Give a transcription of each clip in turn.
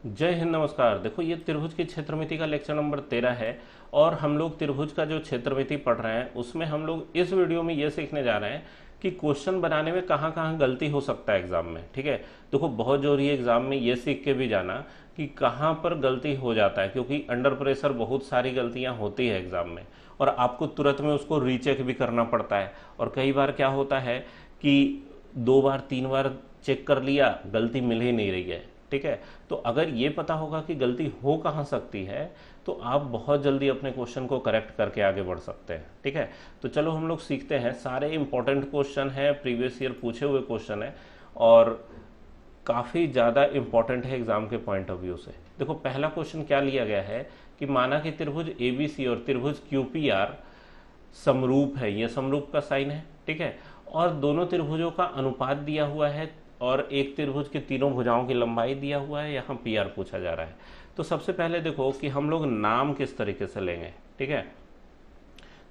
जय हिंद, नमस्कार। देखो, ये त्रिभुज की क्षेत्रमिति का लेक्चर नंबर 13 है और हम लोग त्रिभुज का जो क्षेत्रमिति पढ़ रहे हैं उसमें हम लोग इस वीडियो में ये सीखने जा रहे हैं कि क्वेश्चन बनाने में कहाँ कहाँ गलती हो सकता है एग्जाम में। ठीक है, देखो बहुत जरूरी है एग्जाम में ये सीख के भी जाना कि कहाँ पर गलती हो जाता है, क्योंकि अंडर प्रेशर बहुत सारी गलतियाँ होती है एग्जाम में और आपको तुरंत में उसको रीचेक भी करना पड़ता है। और कई बार क्या होता है कि 2 बार 3 बार चेक कर लिया, गलती मिल ही नहीं रही है। ठीक है, तो अगर ये पता होगा कि गलती हो कहाँ सकती है तो आप बहुत जल्दी अपने क्वेश्चन को करेक्ट करके आगे बढ़ सकते हैं। ठीक है, तो चलो हम लोग सीखते हैं। सारे इंपॉर्टेंट क्वेश्चन है, प्रीवियस ईयर पूछे हुए क्वेश्चन है और काफ़ी ज़्यादा इंपॉर्टेंट है एग्जाम के पॉइंट ऑफ व्यू से। देखो पहला क्वेश्चन क्या लिया गया है कि माना कि त्रिभुज ABC और त्रिभुज QPR समरूप है, ये समरूप का साइन है। ठीक है, और दोनों त्रिभुजों का अनुपात दिया हुआ है और एक त्रिभुज की तीनों भुजाओं की लंबाई दिया हुआ है, यहाँ PR पूछा जा रहा है। तो सबसे पहले देखो कि हम लोग नाम किस तरीके से लेंगे। ठीक है,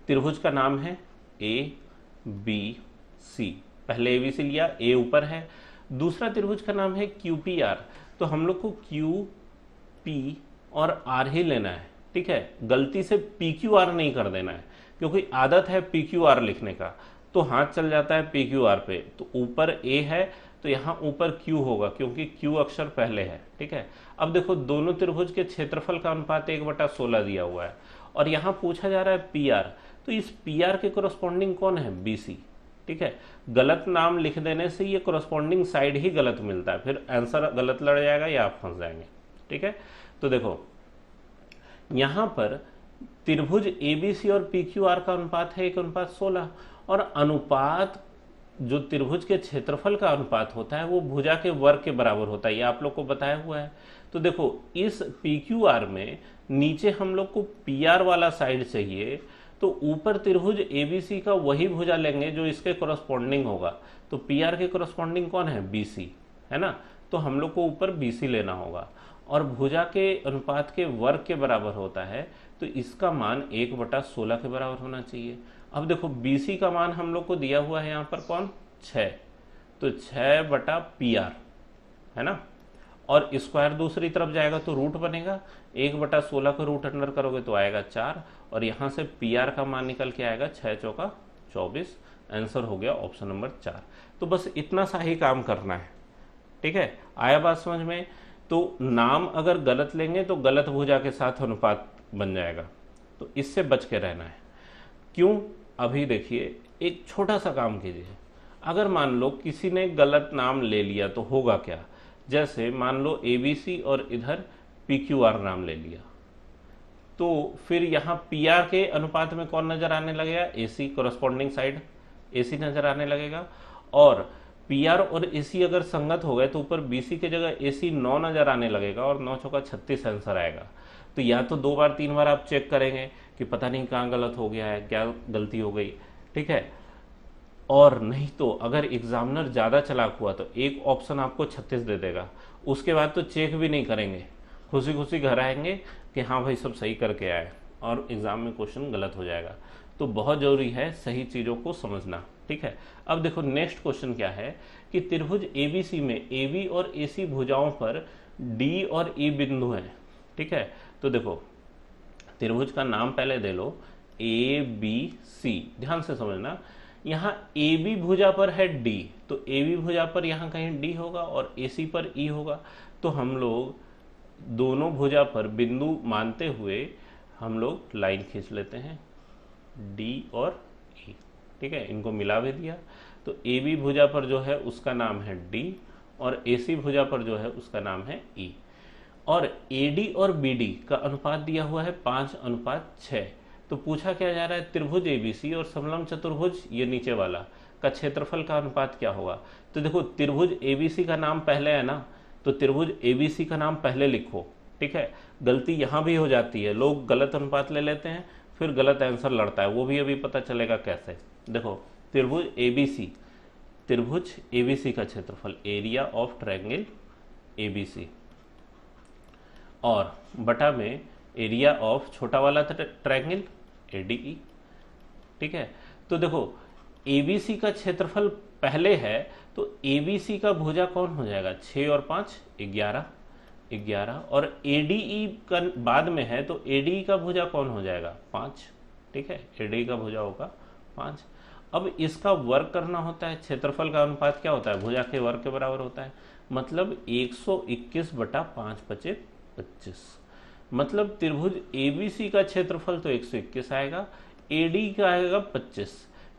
त्रिभुज का नाम है ABC। पहले ABC लिया, A ऊपर है। दूसरा त्रिभुज का नाम है QPR, तो हम लोग को QP और R ही लेना है। ठीक है, गलती से PQR नहीं कर देना है, क्योंकि आदत है PQR लिखने का तो हाथ चल जाता है PQR पे। तो ऊपर A है तो यहाँ ऊपर Q होगा, क्योंकि Q अक्षर पहले है। ठीक है, अब देखो दोनों त्रिभुज के क्षेत्रफल का अनुपात 1/16 दिया हुआ है और यहाँ पूछा जा रहा है PR, तो इस PR के कोरस्पॉन्डिंग कौन है? BC। ठीक है, गलत नाम लिख देने से ये कोरस्पॉन्डिंग साइड ही गलत मिलता है, फिर आंसर गलत लड़ जाएगा या आप फंस जाएंगे। ठीक है, तो देखो यहां पर त्रिभुज ABC और PQR का अनुपात है 1/16 और अनुपात जो त्रिभुज के क्षेत्रफल का अनुपात होता है वो भुजा के वर्ग के बराबर होता है, ये आप लोग को बताया हुआ है। तो देखो इस PQR में नीचे हम लोग को PR वाला साइड चाहिए, तो ऊपर त्रिभुज ABC का वही भुजा लेंगे जो इसके कोरस्पॉन्डिंग होगा। तो PR के कोरस्पॉन्डिंग कौन है? BC है ना, तो हम लोग को ऊपर BC लेना होगा और भुजा के अनुपात के वर्ग के बराबर होता है, तो इसका मान 1/16 के बराबर होना चाहिए। अब देखो BC का मान हम लोग को दिया हुआ है यहाँ पर कौन? 6, तो 6/PR है ना, और स्क्वायर दूसरी तरफ जाएगा तो रूट बनेगा। 1/16 का रूट अंडर करोगे तो आएगा 4 और यहाँ से PR का मान निकल के आएगा 6 चौका 24। आंसर हो गया ऑप्शन नंबर 4। तो बस इतना सा ही काम करना है। ठीक है, आया बात समझ में? तो नाम अगर गलत लेंगे तो गलत भुजा के साथ अनुपात बन जाएगा, तो इससे बच के रहना है। क्यों? अभी देखिए, एक छोटा सा काम कीजिए। अगर मान लो किसी ने गलत नाम ले लिया तो होगा क्या? जैसे मान लो ABC और इधर PQR नाम ले लिया, तो फिर यहाँ PR के अनुपात में कौन नजर आने लगेगा? AC, कोरस्पॉन्डिंग साइड AC नजर आने लगेगा। और PR और AC अगर संगत हो गए तो ऊपर BC की जगह AC 9 नजर आने लगेगा और 9 चौका 36 आंसर आएगा। तो या तो 2 बार 3 बार आप चेक करेंगे कि पता नहीं कहाँ गलत हो गया है, क्या गलती हो गई। ठीक है, और नहीं तो अगर एग्जामिनर ज़्यादा चालाक हुआ तो एक ऑप्शन आपको 36 दे देगा, उसके बाद तो चेक भी नहीं करेंगे, खुशी खुशी घर आएंगे कि हाँ भाई सब सही करके आए, और एग्ज़ाम में क्वेश्चन गलत हो जाएगा। तो बहुत ज़रूरी है सही चीज़ों को समझना। ठीक है, अब देखो नेक्स्ट क्वेश्चन क्या है कि त्रिभुज ABC में AB और AC भुजाओं पर D और E बिंदु हैं। ठीक है, तो देखो त्रिभुज का नाम पहले दे लो, ABC। ध्यान से समझना, यहाँ AB भुजा पर है D, तो AB भुजा पर यहाँ कहीं D होगा और AC पर E होगा। तो हम लोग दोनों भुजा पर बिंदु मानते हुए हम लोग लाइन खींच लेते हैं D और E। ठीक है, इनको मिला भी दिया, तो AB भुजा पर जो है उसका नाम है D और AC भुजा पर जो है उसका नाम है E। और AD और BD का अनुपात दिया हुआ है 5:6। तो पूछा क्या जा रहा है? त्रिभुज ABC और समलंब चतुर्भुज ये नीचे वाला का क्षेत्रफल का अनुपात क्या होगा? तो देखो त्रिभुज ABC का नाम पहले है ना, तो त्रिभुज ABC का नाम पहले लिखो। ठीक है, गलती यहाँ भी हो जाती है, लोग गलत अनुपात ले लेते हैं फिर गलत आंसर लड़ता है, वो भी अभी पता चलेगा कैसे। देखो त्रिभुज ABC का क्षेत्रफल, एरिया ऑफ ट्रायंगल ABC, और बटा में एरिया ऑफ छोटा वाला ट्रायंगल ADE। ठीक है, तो देखो ABC का क्षेत्रफल पहले है तो ABC का भुजा कौन हो जाएगा? 6 और 5 11। 11 और ADE का बाद में है तो ADE का भुजा कौन हो जाएगा 5, ठीक है, ADE का भुजा होगा 5। अब इसका वर्ग करना होता है, क्षेत्रफल का अनुपात क्या होता है, भुजा के वर्ग के बराबर होता है, मतलब 121 बटा 5 बचे 25। मतलब त्रिभुज ABC का क्षेत्रफल तो 121 आएगा, AD का आएगा 25।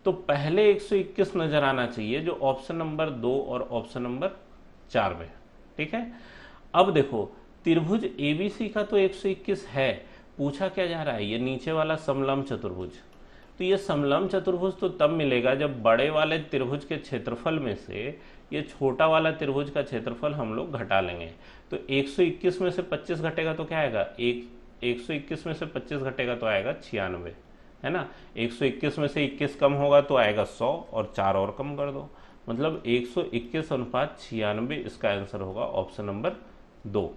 तो पहले 121 नजर आना चाहिए जो ऑप्शन नंबर 2 और ऑप्शन नंबर 4 में, ठीक है। अब देखो त्रिभुज ABC का तो 121 है, पूछा क्या जा रहा है, ये नीचे वाला समलंब चतुर्भुज। तो ये समलंब चतुर्भुज तो तब मिलेगा जब बड़े वाले त्रिभुज के क्षेत्रफल में से ये छोटा वाला त्रिभुज का क्षेत्रफल हम लोग घटा लेंगे। तो 121 में से 25 घटेगा तो क्या आएगा, 121 में से 25 घटेगा तो आएगा 96, है ना। 121 में से 21 कम होगा तो आएगा 100 और 4 और कम कर दो, मतलब 121 अनुपात 96 इसका आंसर होगा ऑप्शन नंबर 2,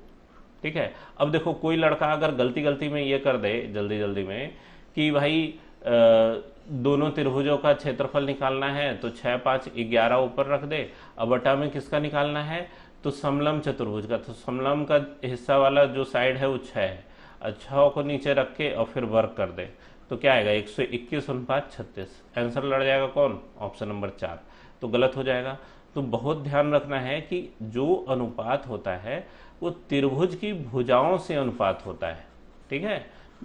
ठीक है। अब देखो कोई लड़का अगर गलती में ये कर दे जल्दी में कि भाई दोनों त्रिभुजों का क्षेत्रफल निकालना है तो 6 5 11 ऊपर रख दे, अब बटा में किसका निकालना है, तो समलंब चतुर्भुज का। तो समलंब का हिस्सा वाला जो साइड है वो 6 है, 6 को नीचे रख के और फिर वर्ग कर दे तो क्या आएगा 121 अनुपात 36, आंसर लड़ जाएगा कौन, ऑप्शन नंबर 4। तो गलत हो जाएगा। तो बहुत ध्यान रखना है कि जो अनुपात होता है वो त्रिभुज की भुजाओं से अनुपात होता है, ठीक है,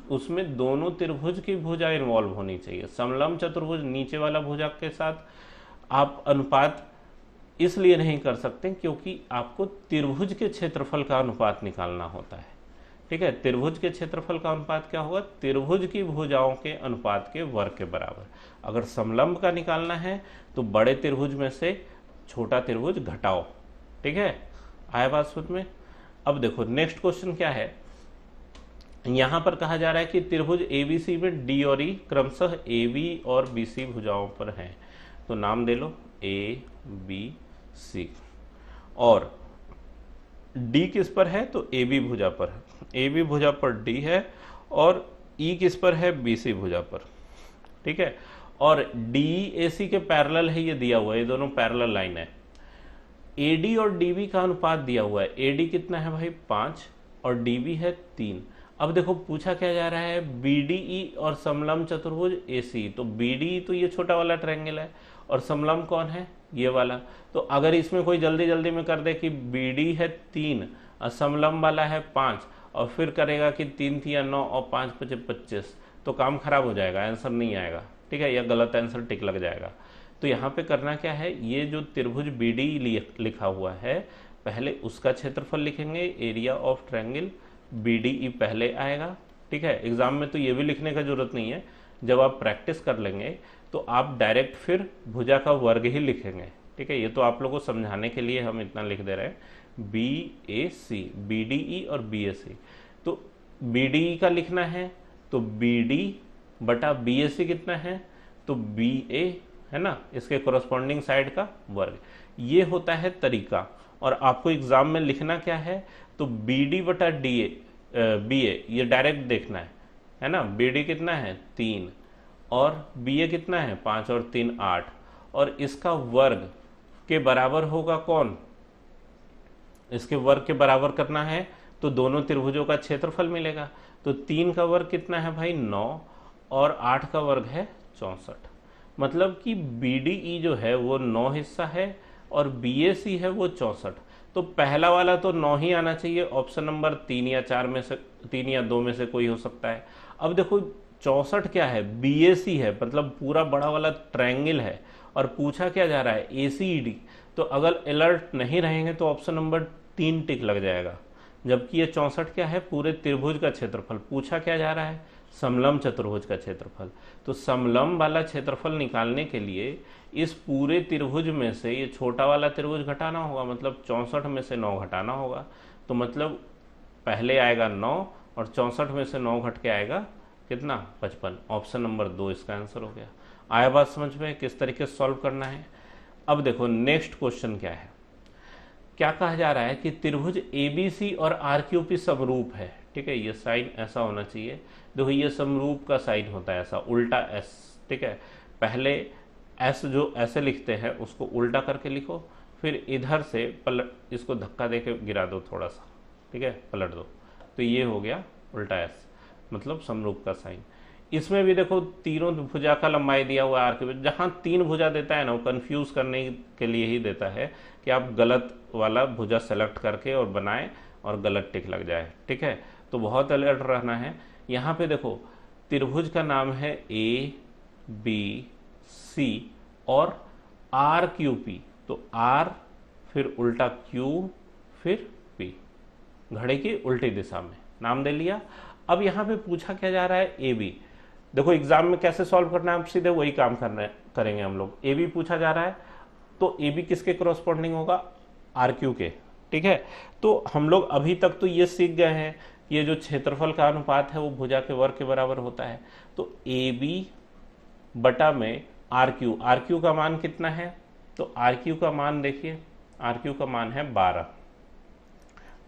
उसमें दोनों त्रिभुज की भुजा इन्वॉल्व होनी चाहिए। समलंब चतुर्भुज नीचे वाला भुजा के साथ आप अनुपात इसलिए नहीं कर सकते क्योंकि आपको त्रिभुज के क्षेत्रफल का अनुपात निकालना होता है, ठीक है। त्रिभुज के क्षेत्रफल का अनुपात क्या होगा, त्रिभुज की भुजाओं के अनुपात के वर्ग के बराबर। अगर समलंब का निकालना है तो बड़े त्रिभुज में से छोटा त्रिभुज घटाओ, ठीक है। आया बात समझ में। अब देखो नेक्स्ट क्वेश्चन क्या है, यहां पर कहा जा रहा है कि त्रिभुज ABC में D और E क्रमशः AB और BC भुजाओं पर हैं। तो नाम दे लो ABC और D किस पर है, तो AB भुजा पर है, AB भुजा पर D है और E किस पर है, BC भुजा पर, ठीक है। और DEAC के पैरेलल है, ये दिया हुआ है, ये दोनों पैरेलल लाइन है। AD और DB का अनुपात दिया हुआ है, AD कितना है भाई 5 और DB है 3। अब देखो पूछा क्या जा रहा है, BDE और समलंब चतुर्भुज AC। तो BDE तो ये छोटा वाला ट्रायंगल है और समलंब कौन है, ये वाला। तो अगर इसमें कोई जल्दी में कर दे कि BD है 3 और समलंब वाला है 5 और फिर करेगा कि 3 3 9 और 5 5 25, तो काम खराब हो जाएगा, आंसर नहीं आएगा, ठीक है, यह गलत आंसर टिक लग जाएगा। तो यहाँ पे करना क्या है, ये जो त्रिभुज BDE लिखा हुआ है पहले उसका क्षेत्रफल लिखेंगे, एरिया ऑफ ट्रायंगल BDE पहले आएगा, ठीक है। एग्जाम में तो ये भी लिखने का जरूरत नहीं है, जब आप प्रैक्टिस कर लेंगे तो आप डायरेक्ट फिर भुजा का वर्ग ही लिखेंगे, ठीक है। ये तो आप लोगों को समझाने के लिए हम इतना लिख दे रहे हैं, BAC, BDE और BAC। तो BDE का लिखना है तो BD बटा BAC कितना है, तो BA है ना, इसके कोरस्पॉन्डिंग साइड का वर्ग। ये होता है तरीका। और आपको एग्जाम में लिखना क्या है, तो BD बटा BA ये डायरेक्ट देखना है ना। BD कितना है 3 और BA कितना है 5 और 3 8, और इसका वर्ग के बराबर होगा कौन, इसके वर्ग के बराबर करना है तो दोनों त्रिभुजों का क्षेत्रफल मिलेगा। तो 3 का वर्ग कितना है भाई 9 और 8 का वर्ग है 64। मतलब कि BDE जो है वो 9 हिस्सा है और BAC है वो 64। तो पहला वाला तो 9 ही आना चाहिए, ऑप्शन नंबर 3 या 4 में से, 3 या 2 में से कोई हो सकता है। अब देखो 64 क्या है, BAC है, मतलब पूरा बड़ा वाला ट्रायंगल है और पूछा क्या जा रहा है ACD। तो अगर अलर्ट नहीं रहेंगे तो ऑप्शन नंबर 3 टिक लग जाएगा। जबकि ये 64 क्या है, पूरे त्रिभुज का क्षेत्रफल। पूछा क्या जा रहा है, समलंब चतुर्भुज का क्षेत्रफल। तो समलंब वाला क्षेत्रफल निकालने के लिए इस पूरे त्रिभुज में से ये छोटा वाला त्रिभुज घटाना होगा, मतलब 64 में से 9 घटाना होगा। तो मतलब पहले आएगा 9 और 64 में से 9 घट के आएगा कितना 55। ऑप्शन नंबर 2 इसका आंसर हो गया। आया बात समझ में किस तरीके से सॉल्व करना है। अब देखो नेक्स्ट क्वेश्चन क्या है, क्या कहा जा रहा है कि त्रिभुज ABC और RQP समरूप है, ठीक है। ये साइन ऐसा होना चाहिए, देखो ये समरूप का साइन होता है ऐसा उल्टा S, ठीक है। पहले S जो ऐसे लिखते हैं उसको उल्टा करके लिखो, फिर इधर से पलट इसको धक्का देके गिरा दो थोड़ा सा, ठीक है, पलट दो, तो ये हो गया उल्टा एस, मतलब समरूप का साइन। इसमें भी देखो तीनों भुजा का लंबाई दिया हुआ है आर के, जहाँ 3 भुजा देता है ना वो कंफ्यूज करने के लिए ही देता है कि आप गलत वाला भुजा सेलेक्ट करके और बनाएं और गलत टिक लग जाए, ठीक है। तो बहुत अलर्ट रहना है। यहाँ पे देखो त्रिभुज का नाम है ए बी सी और आर क्यू पी, तो आर फिर उल्टा क्यू फिर पी, घड़े की उल्टी दिशा में नाम दे लिया। अब यहाँ पे पूछा क्या जा रहा है ए बी, देखो एग्जाम में कैसे सॉल्व करना है, आप सीधे वही काम करेंगे हम लोग। ए बी पूछा जा रहा है तो ए बी किसके करस्पॉन्डिंग होगा, आर क्यू के, ठीक है। तो हम लोग अभी तक तो ये सीख गए हैं ये जो क्षेत्रफल का अनुपात है वो भुजा के वर्ग के बराबर होता है। तो ए बी बटा में आर क्यू का मान कितना है, तो आर क्यू का मान देखिए, आर क्यू का मान है 12,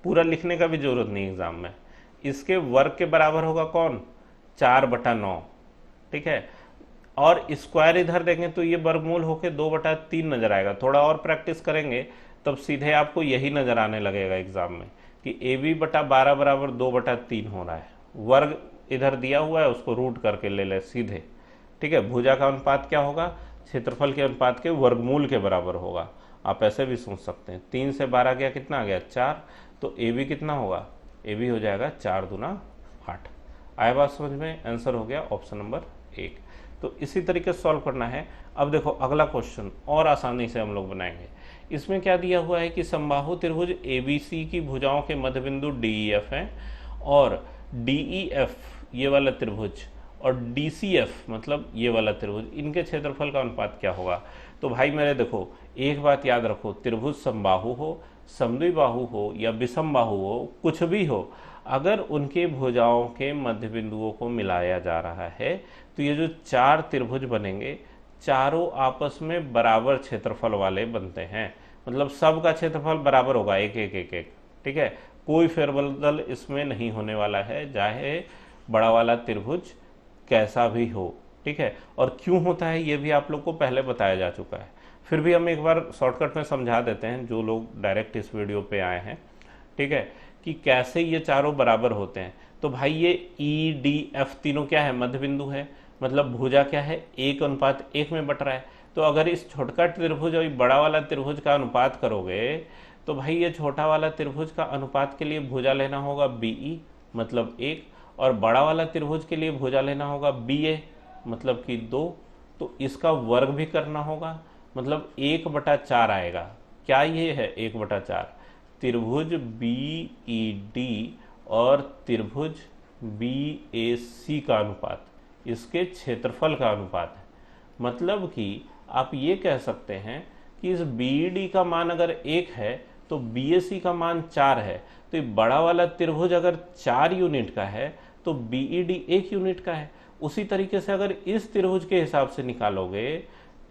पूरा लिखने का भी जरूरत नहीं एग्जाम में। इसके वर्ग के बराबर होगा कौन, 4/9, ठीक है। और स्क्वायर इधर देंगे तो ये वर्गमूल होके 2/3 नजर आएगा। थोड़ा और प्रैक्टिस करेंगे तब सीधे आपको यही नजर आने लगेगा एग्जाम में कि ए बी बटा 12 बराबर 2/3 हो रहा है। वर्ग इधर दिया हुआ है उसको रूट करके ले ले सीधे, ठीक है। भुजा का अनुपात क्या होगा, क्षेत्रफल के अनुपात के वर्गमूल के बराबर होगा। आप ऐसे भी सोच सकते हैं, 3 से 12 गया कितना आ गया 4, तो ए बी कितना होगा, ए बी हो जाएगा 4 दूना 8। आया बात समझ में, आंसर हो गया ऑप्शन नंबर 1। तो इसी तरीके से सॉल्व करना है। अब देखो अगला क्वेश्चन और आसानी से हम लोग बनाएंगे। इसमें क्या दिया हुआ है कि समबाहु त्रिभुज एबीसी की भुजाओं के मध्य बिंदु डीईएफ है और डीईएफ ये वाला त्रिभुज और डीसीएफ मतलब ये वाला त्रिभुज, इनके क्षेत्रफल का अनुपात क्या होगा। तो भाई मेरे देखो एक बात याद रखो, त्रिभुज समबाहु हो, समद्विबाहु हो या विषमबाहु हो, कुछ भी हो, अगर उनके भुजाओं के मध्य बिंदुओं को मिलाया जा रहा है तो ये जो 4 त्रिभुज बनेंगे चारों आपस में बराबर क्षेत्रफल वाले बनते हैं। मतलब सबका क्षेत्रफल बराबर होगा, एक एक एक एक, ठीक है। कोई फेरबदल इसमें नहीं होने वाला है, चाहे बड़ा वाला त्रिभुज कैसा भी हो, ठीक है। और क्यों होता है ये भी आप लोग को पहले बताया जा चुका है, फिर भी हम एक बार शॉर्टकट में समझा देते हैं जो लोग डायरेक्ट इस वीडियो पे आए हैं, ठीक है, कि कैसे ये चारों बराबर होते हैं। तो भाई ये ई डी एफ तीनों क्या है, मध्य बिंदु है, मतलब भुजा क्या है 1:1 में बट रहा है। तो अगर इस छोटका त्रिभुज और बड़ा वाला त्रिभुज का अनुपात करोगे तो भाई ये छोटा वाला त्रिभुज का अनुपात के लिए भुजा लेना होगा बीई मतलब 1, और बड़ा वाला त्रिभुज के लिए भुजा लेना होगा बीए मतलब कि 2। तो इसका वर्ग भी करना होगा, मतलब 1/4 आएगा। क्या ये है 1/4, त्रिभुज बीईडी और त्रिभुज बीएसी का अनुपात, इसके क्षेत्रफल का अनुपात है। मतलब कि आप ये कह सकते हैं कि इस बीईडी का मान अगर 1 है तो बीएसी का मान 4 है। तो ये बड़ा वाला त्रिभुज अगर 4 यूनिट का है तो बीईडी 1 यूनिट का है। उसी तरीके से अगर इस त्रिभुज के हिसाब से निकालोगे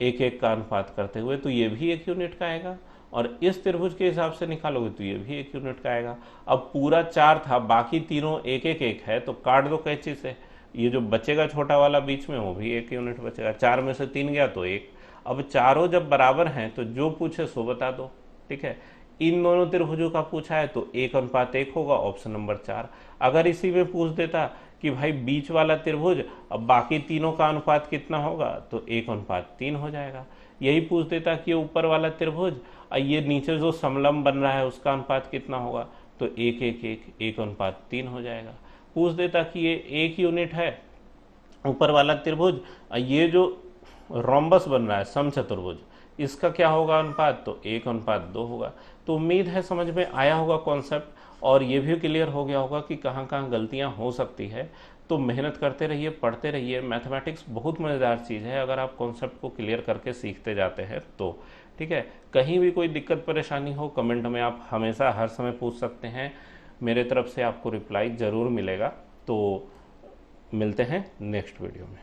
1:1 का अनुपात करते हुए तो ये भी 1 यूनिट का आएगा, और इस त्रिभुज के हिसाब से निकालोगे तो ये भी 1 यूनिट का आएगा। अब पूरा 4 था, बाकी तीनों 1:1 है, तो काट दो कैंची से, ये जो बचेगा छोटा वाला बीच में वो भी 1 यूनिट बचेगा। 4 में से 3 गया तो 1। अब चारों जब बराबर हैं तो जो पूछे सो बता दो, ठीक है। इन दोनों त्रिभुजों का पूछा है तो 1:1 होगा, ऑप्शन नंबर 4। अगर इसी में पूछ देता कि भाई बीच वाला त्रिभुज अब बाकी तीनों का अनुपात कितना होगा तो 1:3 हो जाएगा। यही पूछ देता कि ऊपर वाला त्रिभुज ये नीचे जो समलंब बन रहा है उसका अनुपात कितना होगा तो 1:3 हो जाएगा। पूछ देता कि ये 1 यूनिट है ऊपर वाला त्रिभुज, ये जो रोम्बस बन रहा है समचतुर्भुज, इसका क्या होगा अनुपात तो 1:2 होगा। तो उम्मीद है समझ में आया होगा कॉन्सेप्ट, और ये भी क्लियर हो गया होगा कि कहाँ कहाँ गलतियाँ हो सकती है। तो मेहनत करते रहिए, पढ़ते रहिए। मैथमेटिक्स बहुत मज़ेदार चीज़ है अगर आप कॉन्सेप्ट को क्लियर करके सीखते जाते हैं तो, ठीक है। कहीं भी कोई दिक्कत परेशानी हो कमेंट में आप हमेशा हर समय पूछ सकते हैं, मेरे तरफ से आपको रिप्लाई ज़रूर मिलेगा। तो मिलते हैं नेक्स्ट वीडियो में।